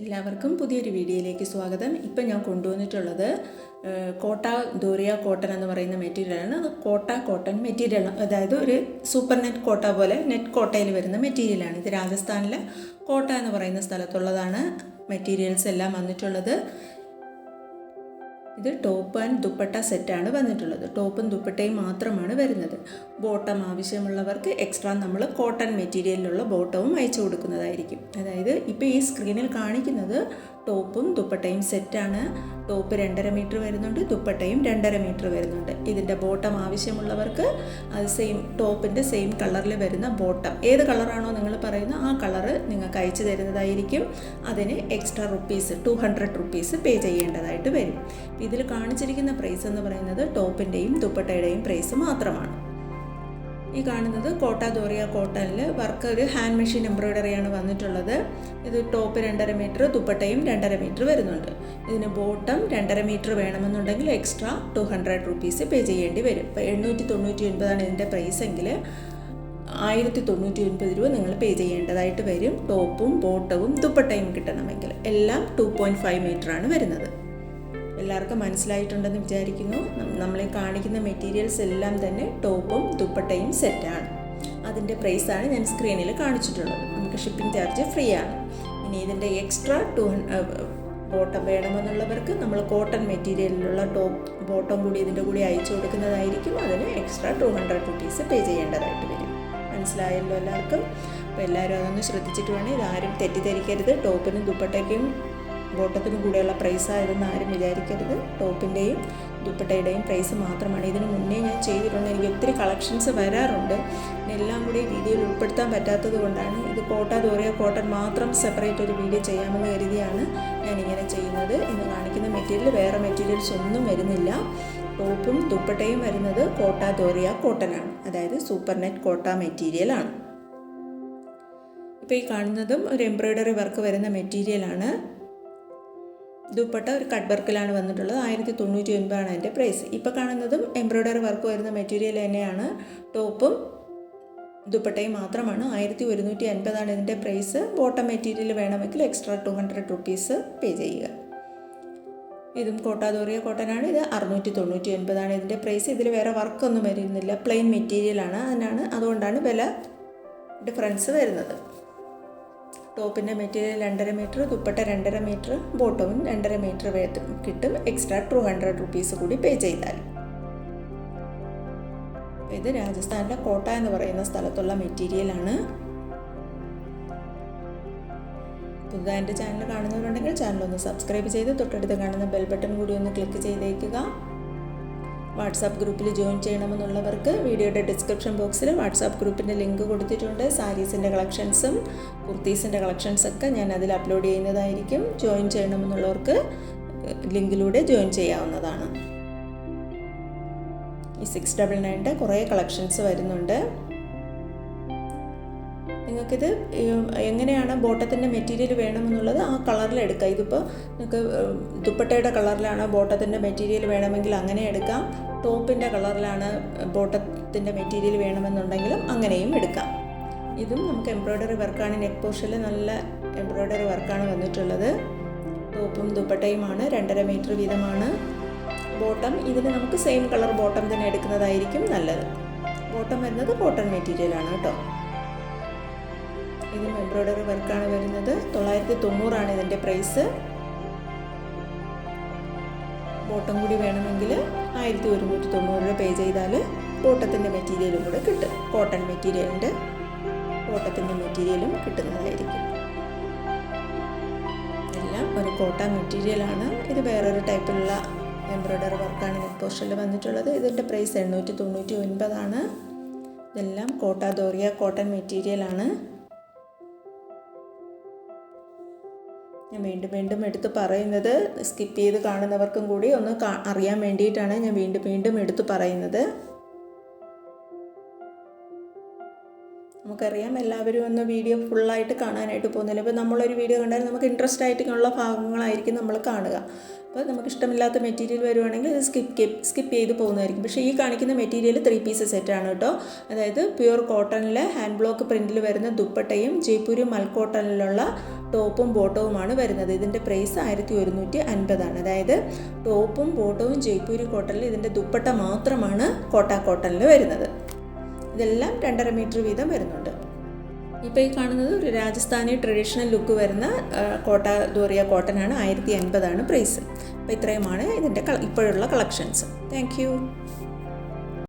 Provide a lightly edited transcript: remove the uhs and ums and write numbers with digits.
എല്ലാവർക്കും പുതിയൊരു വീഡിയോയിലേക്ക് സ്വാഗതം. ഇപ്പം ഞാൻ കൊണ്ടുവന്നിട്ടുള്ളത് കോട്ട ദോറിയ കോട്ടൺ എന്ന് പറയുന്ന മെറ്റീരിയലാണ്. അത് കോട്ട കോട്ടൺ മെറ്റീരിയൽ, അതായത് ഒരു സൂപ്പർ നെറ്റ് കോട്ട പോലെ നെറ്റ് കോട്ടയിൽ വരുന്ന മെറ്റീരിയലാണ്. ഇത് രാജസ്ഥാനിലെ കോട്ട എന്ന് പറയുന്ന സ്ഥലത്തുള്ളതാണ്. മെറ്റീരിയൽസ് എല്ലാം വന്നിട്ടുള്ളത്. ഇത് ടോപ്പ് ആൻഡ് ദുപ്പട്ട സെറ്റാണ് വന്നിട്ടുള്ളത്. ടോപ്പും ദുപ്പട്ടയും മാത്രമാണ് വരുന്നത്. ബോട്ടം ആവശ്യമുള്ളവർക്ക് എക്സ്ട്രാ നമ്മൾ കോട്ടൺ മെറ്റീരിയലിലുള്ള ബോട്ടവും അയച്ചു കൊടുക്കുന്നതായിരിക്കും. അതായത് ഇപ്പോൾ ഈ സ്ക്രീനിൽ കാണിക്കുന്നത് ടോപ്പും ദുപ്പട്ടയും സെറ്റാണ്. ടോപ്പ് 2.5 മീറ്റർ വരുന്നുണ്ട്, ദുപ്പട്ടയും 2.5 മീറ്റർ വരുന്നുണ്ട്. ഇതിൻ്റെ ബോട്ടം ആവശ്യമുള്ളവർക്ക് അത് ടോപ്പിൻ്റെ സെയിം കളറിൽ വരുന്ന ബോട്ടം, ഏത് കളറാണോ നിങ്ങൾ പറയുന്നത് ആ കളറ് നിങ്ങൾക്ക് അയച്ചു തരുന്നതായിരിക്കും. അതിന് എക്സ്ട്രാ റുപ്പീസ് 200 റുപ്പീസ് പേ ചെയ്യേണ്ടതായിട്ട് വരും. ഇതിൽ കാണിച്ചിരിക്കുന്ന പ്രൈസ് എന്ന് പറയുന്നത് ടോപ്പിൻ്റെയും ദുപ്പട്ടയുടെയും പ്രൈസ് മാത്രമാണ്. ഈ കാണുന്നത് കോട്ട ദോറിയ കോട്ടണിൽ വർക്ക് ഒരു ഹാൻഡ് മെഷീൻ എംബ്രോയ്ഡറിയാണ് വന്നിട്ടുള്ളത്. ഇത് ടോപ്പ് 2.5 മീറ്റർ, ദുപ്പട്ടയും 2.5 മീറ്റർ വരുന്നുണ്ട്. ഇതിന് ബോട്ടം 2.5 മീറ്റർ വേണമെന്നുണ്ടെങ്കിൽ എക്സ്ട്രാ 200 റുപ്പീസ് പേ ചെയ്യേണ്ടി വരും. ഇപ്പോൾ 899 ഇതിൻ്റെ പ്രൈസ് എങ്കിൽ 1099 രൂപ നിങ്ങൾ പേ ചെയ്യേണ്ടതായിട്ട് വരും. ടോപ്പും ബോട്ടവും ദുപ്പട്ടയും കിട്ടണമെങ്കിൽ എല്ലാം 2.5 മീറ്ററാണ് വരുന്നത്. എല്ലാവർക്കും മനസ്സിലായിട്ടുണ്ടെന്ന് വിചാരിക്കുന്നു. നമ്മളെ കാണിക്കുന്ന മെറ്റീരിയൽസ് എല്ലാം തന്നെ ടോപ്പും ദുപ്പട്ടയും സെറ്റാണ്. അതിൻ്റെ പ്രൈസാണ് ഞാൻ സ്ക്രീനിൽ കാണിച്ചിട്ടുള്ളത്. നമുക്ക് ഷിപ്പിംഗ് ചാർജ് ഫ്രീ ആണ്. ഇനി ഇതിൻ്റെ എക്സ്ട്രാ ബോട്ടം വേണമെന്നുള്ളവർക്ക് നമ്മൾ കോട്ടൺ മെറ്റീരിയലിലുള്ള ബോട്ടം കൂടി ഇതിൻ്റെ കൂടി അയച്ചു കൊടുക്കുന്നതായിരിക്കും. അതിന് എക്സ്ട്രാ 200 റുപ്പീസ് പേ ചെയ്യേണ്ടതായിട്ട് വരും. മനസ്സിലായല്ലോ എല്ലാവർക്കും? അപ്പോൾ എല്ലാവരും അതൊന്ന് ശ്രദ്ധിച്ചിട്ട് വേണം. ഇതാരും തെറ്റിദ്ധരിക്കരുത്. ടോപ്പിനും ദുപ്പട്ടയ്ക്കും ബോട്ടത്തിനും കൂടെയുള്ള പ്രൈസായതെന്ന് ആരും വിചാരിക്കരുത്. ടോപ്പിൻ്റെയും ദുപ്പട്ടയുടെയും പ്രൈസ് മാത്രമാണ്. ഇതിന് മുന്നേ ഞാൻ ചെയ്തിട്ടുണ്ട്. എനിക്ക് ഒത്തിരി കളക്ഷൻസ് വരാറുണ്ട്. എല്ലാം കൂടി വീഡിയോയിൽ ഉൾപ്പെടുത്താൻ പറ്റാത്തത് കൊണ്ടാണ്. ഇത് കോട്ട ദോറിയ കോട്ടൺ മാത്രം സെപ്പറേറ്റ് ഒരു വീഡിയോ ചെയ്യാമെന്ന് കരുതിയാണ് ഞാനിങ്ങനെ ചെയ്യുന്നത്. ഇന്ന് കാണിക്കുന്ന മെറ്റീരിയൽ വേറെ മെറ്റീരിയൽസ് ഒന്നും വരുന്നില്ല. ടോപ്പും ദുപ്പട്ടയും വരുന്നത് കോട്ട ദോറിയ കോട്ടനാണ്, അതായത് സൂപ്പർ നെറ്റ് കോട്ട മെറ്റീരിയലാണ്. ഇപ്പോൾ ഈ കാണുന്നതും ഒരു എംബ്രോയ്ഡറി വർക്ക് വരുന്ന മെറ്റീരിയലാണ്. ദുപ്പട്ട ഒരു കട്ട് വർക്കിലാണ് വന്നിട്ടുള്ളത്. 1099 ആണ് അതിൻ്റെ പ്രൈസ്. ഇപ്പോൾ കാണുന്നതും എംബ്രോയ്ഡറി വർക്ക് വരുന്ന മെറ്റീരിയൽ തന്നെയാണ്. ടോപ്പും ദുപ്പട്ടയും മാത്രമാണ്. 1150 ആണ് ഇതിൻ്റെ പ്രൈസ്. ബോട്ടം മെറ്റീരിയൽ വേണമെങ്കിൽ എക്സ്ട്രാ 200 റുപ്പീസ് പേ ചെയ്യുക. ഇതും കോട്ട ദോറിയ കോട്ടനാണ്. ഇത് 699 ആണ് ഇതിൻ്റെ പ്രൈസ്. ഇതിൽ വേറെ വർക്കൊന്നും വരുന്നില്ല, പ്ലെയിൻ മെറ്റീരിയലാണ്. അതുകൊണ്ടാണ് വില ഡിഫറൻസ് വരുന്നത്. ടോപ്പിൻ്റെ മെറ്റീരിയൽ 2.5 മീറ്റർ, ദുപ്പട്ട 2.5 മീറ്റർ, ബോട്ടവും 2.5 മീറ്റർ കിട്ടും. എക്സ്ട്രാ 200 റുപ്പീസ് കൂടി പേ ചെയ്താൽ. ഇത് രാജസ്ഥാനിലെ കോട്ട എന്ന് പറയുന്ന സ്ഥലത്തുള്ള മെറ്റീരിയലാണ്. പുതുതായി എൻ്റെ ചാനൽ കാണുന്നവരുണ്ടെങ്കിൽ ചാനലൊന്ന് സബ്സ്ക്രൈബ് ചെയ്ത് തൊട്ടടുത്ത് കാണുന്ന ബെൽ ബട്ടൺ കൂടി ഒന്ന് ക്ലിക്ക് ചെയ്തേക്കുക. വാട്സാപ്പ് ഗ്രൂപ്പിൽ ജോയിൻ ചെയ്യണമെന്നുള്ളവർക്ക് വീഡിയോയുടെ ഡിസ്ക്രിപ്ഷൻ ബോക്സിൽ വാട്സാപ്പ് ഗ്രൂപ്പിൻ്റെ ലിങ്ക് കൊടുത്തിട്ടുണ്ട്. സാരീസിൻ്റെ കളക്ഷൻസും കുർത്തീസിൻ്റെ കളക്ഷൻസൊക്കെ ഞാൻ അതിൽ അപ്ലോഡ് ചെയ്യുന്നതായിരിക്കും. ജോയിൻ ചെയ്യണമെന്നുള്ളവർക്ക് ലിങ്കിലൂടെ ജോയിൻ ചെയ്യാവുന്നതാണ്. ഈ 699 കുറേ കളക്ഷൻസ് വരുന്നുണ്ട്. നിങ്ങൾക്കിത് എങ്ങനെയാണ് ബോട്ടത്തിൻ്റെ മെറ്റീരിയൽ വേണമെന്നുള്ളത് ആ കളറിൽ എടുക്കാം. ഇതിപ്പോൾ നിങ്ങൾക്ക് ദുപ്പട്ടയുടെ കളറിലാണ് ബോട്ടത്തിൻ്റെ മെറ്റീരിയൽ വേണമെങ്കിൽ അങ്ങനെ എടുക്കാം. ടോപ്പിൻ്റെ കളറിലാണ് ബോട്ടത്തിൻ്റെ മെറ്റീരിയൽ വേണമെന്നുണ്ടെങ്കിലും അങ്ങനെയും എടുക്കാം. ഇതും നമുക്ക് എംബ്രോയ്ഡറി വർക്കാണ്. നെക്ക് പോർഷനിൽ നല്ല എംബ്രോയ്ഡറി വർക്കാണ് വന്നിട്ടുള്ളത്. ടോപ്പും ദുപ്പട്ടയുമാണ്. 2.5 മീറ്റർ വീതമാണ്. ബോട്ടം ഇതിന് നമുക്ക് സെയിം കളർ ബോട്ടം തന്നെ എടുക്കുന്നതായിരിക്കും നല്ലത്. ബോട്ടം വരുന്നത് കോട്ടൺ മെറ്റീരിയലാണ് കേട്ടോ. ഇതും എംബ്രോയ്ഡറി വർക്കാണ് വരുന്നത്. 990 ആണ് ഇതിൻ്റെ പ്രൈസ്. ബോട്ടം കൂടി വേണമെങ്കിൽ 1190 രൂപ പേ ചെയ്താൽ ബോട്ടത്തിൻ്റെ മെറ്റീരിയലും കൂടെ കിട്ടും. കോട്ടൺ മെറ്റീരിയലിൻ്റെ ബോട്ടത്തിൻ്റെ മെറ്റീരിയലും കിട്ടുന്നതായിരിക്കും. എല്ലാം ഒരു കോട്ട മെറ്റീരിയലാണ്. ഇത് വേറൊരു ടൈപ്പിലുള്ള എംബ്രോയ്ഡറി വർക്കാണ് നെക്ക് പോർഷനിൽ വന്നിട്ടുള്ളത്. ഇതിൻ്റെ പ്രൈസ് 899 ആണ്. ഇതെല്ലാം കോട്ട ദോറിയ കോട്ടൺ മെറ്റീരിയലാണ്. ഞാൻ വീണ്ടും എടുത്ത് പറയുന്നത് സ്കിപ്പ് ചെയ്ത് കാണുന്നവർക്കും കൂടി ഒന്ന് അറിയാൻ വേണ്ടിയിട്ടാണ് ഞാൻ വീണ്ടും എടുത്ത് പറയുന്നത്. നമുക്കറിയാം എല്ലാവരും ഒന്ന് വീഡിയോ ഫുള്ളായിട്ട് കാണാനായിട്ട് പോകുന്നില്ല. അപ്പോൾ നമ്മളൊരു വീഡിയോ കണ്ടാൽ നമുക്ക് ഇൻട്രസ്റ്റ് ആയിട്ടുള്ള ഭാഗങ്ങളായിരിക്കും നമ്മൾ കാണുക. അപ്പോൾ നമുക്ക് ഇഷ്ടമില്ലാത്ത മെറ്റീരിയൽ വരുവാണെങ്കിൽ ഇത് സ്കിപ്പ് ചെയ്ത് പോകുന്നതായിരിക്കും. പക്ഷേ ഈ കാണിക്കുന്ന മെറ്റീരിയൽ 3 പീസ് സെറ്റാണ് കേട്ടോ. അതായത് പ്യുവർ കോട്ടണിൽ ഹാൻഡ് ബ്ലോക്ക് പ്രിൻറ്റിൽ വരുന്ന ദുപ്പട്ടയും ജയ്പൂരി മൽക്കോട്ടണിലുള്ള ടോപ്പും ബോട്ടവുമാണ് വരുന്നത്. ഇതിൻ്റെ പ്രൈസ് 1150 അതായത് ടോപ്പും ബോട്ടവും ജയ്പൂരി കോട്ടണിൽ, ഇതിൻ്റെ ദുപ്പട്ട മാത്രമാണ് കോട്ടണിൽ വരുന്നത്. ഇതെല്ലാം 2.5 മീറ്റർ വീതം വരുന്നുണ്ട്. ഇപ്പോൾ ഈ കാണുന്നത് ഒരു രാജസ്ഥാനി ട്രഡീഷണൽ ലുക്ക് വരുന്ന കോട്ട ദോറിയ കോട്ടനാണ്. 1050 പ്രൈസ്. അപ്പോൾ ഇത്രയുമാണ് ഇതിൻ്റെ ഇപ്പോഴുള്ള കളക്ഷൻസ്. Thank you.